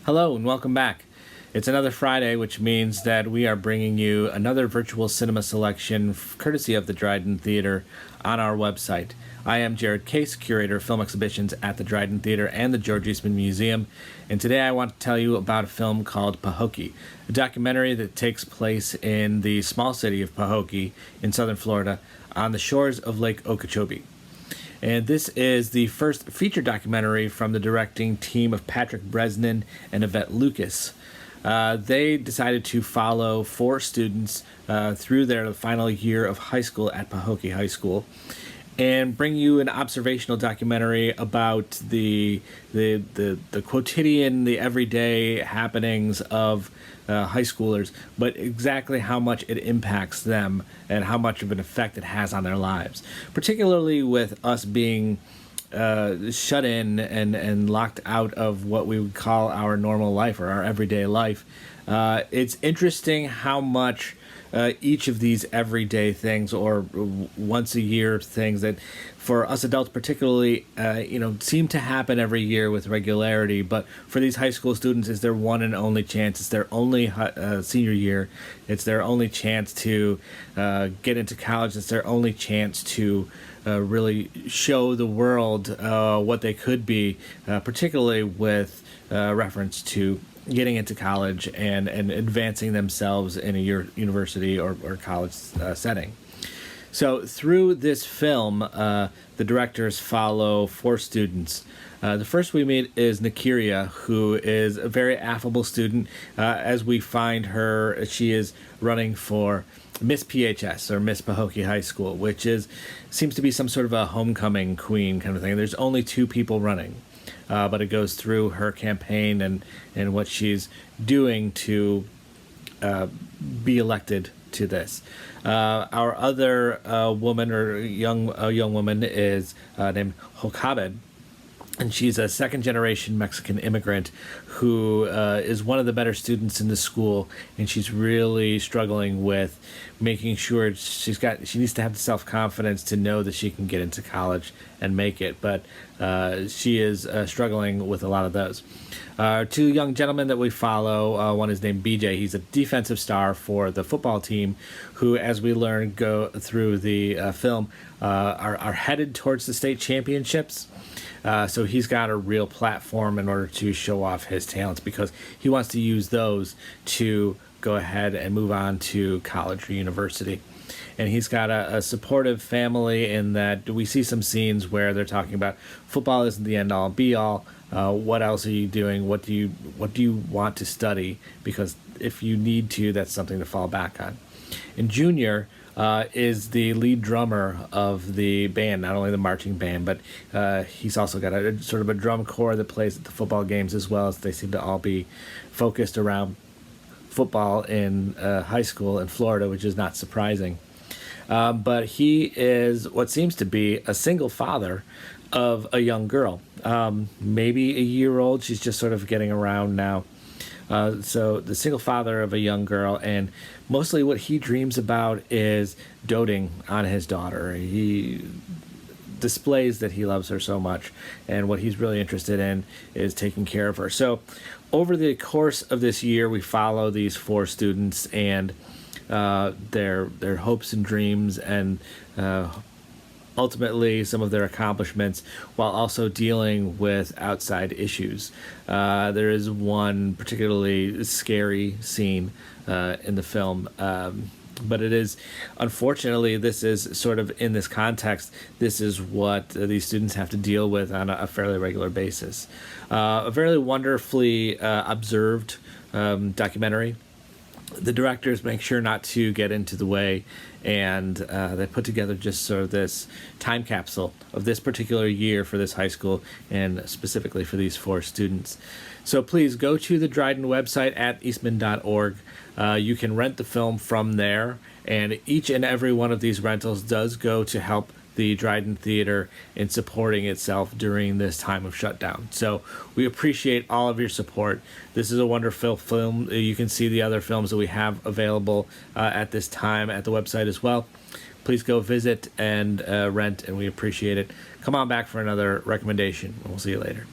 Hello and welcome back. It's another Friday, which means that we are bringing you another virtual cinema selection courtesy of the Dryden Theater on our website. I am Jared Case, curator of film exhibitions at the Dryden Theater and the George Eastman Museum, and today I want to tell you about a film called Pahokee, a documentary that takes place in the small city of Pahokee in southern Florida on the shores of Lake Okeechobee. And this is the first feature documentary from the directing team of Patrick Bresnan and Ivete Lucas. They decided to follow 4 students through their final year of high school at Pahokee High School and bring you an observational documentary about the quotidian, the everyday happenings of high schoolers, but exactly how much it impacts them and how much of an effect it has on their lives, particularly with us being shut in and locked out of what we would call our normal life or our everyday life. It's interesting how much each of these everyday things or once a year things that for us adults particularly seem to happen every year with regularity, but for these high school students it's their one and only chance. It's their only senior year. It's their only chance to get into college. It's their only chance to really show the world what they could be, particularly with reference to getting into college and advancing themselves in a university or college setting. So through this film, the directors follow 4 students. The first we meet is Nakiria, who is a very affable student. As we find her, she is running for Miss PHS, or Miss Pahokee High School, which seems to be some sort of a homecoming queen kind of thing. There's only 2 people running. But it goes through her campaign and what she's doing to be elected to this. Our other woman or young woman is named Jocabed, and she's a second-generation Mexican immigrant who is one of the better students in the school, and she's really struggling with making sure she needs to have the self-confidence to know that she can get into college and make it, but she is struggling with a lot of those. 2 young gentlemen that we follow, one is named BJ. He's a defensive star for the football team who, as we learn, go through the film, are headed towards the state championships. So he's got a real platform in order to show off his talents because he wants to use those to go ahead and move on to college or university. And he's got a supportive family in that we see some scenes where they're talking about football isn't the end all be all. What else are you doing? What do you want to study? Because if you need to, that's something to fall back on. And Junior is the lead drummer of the band, not only the marching band, but he's also got a sort of a drum corps that plays at the football games as well, as they seem to all be focused around football in high school in Florida, which is not surprising. But he is what seems to be a single father of a young girl, maybe a year old. She's just sort of getting around now. So the single father of a young girl, and mostly what he dreams about is doting on his daughter. He displays that he loves her so much, and what he's really interested in is taking care of her. So over the course of this year, we follow these 4 students and their hopes and dreams and ultimately some of their accomplishments, while also dealing with outside issues. There is one particularly scary scene in the film, but it is, unfortunately, this is sort of in this context, this is what these students have to deal with on a fairly regular basis. A very wonderfully observed documentary. The directors make sure not to get into the way, and they put together just sort of this time capsule of this particular year for this high school and specifically for these 4 students. So please go to the Dryden website at eastman.org. You can rent the film from there, and each and every one of these rentals does go to help the Dryden Theater in supporting itself during this time of shutdown. So we appreciate all of your support. This is a wonderful film. You can see the other films that we have available at this time at the website as well. Please go visit and rent, and we appreciate it. Come on back for another recommendation, and we'll see you later.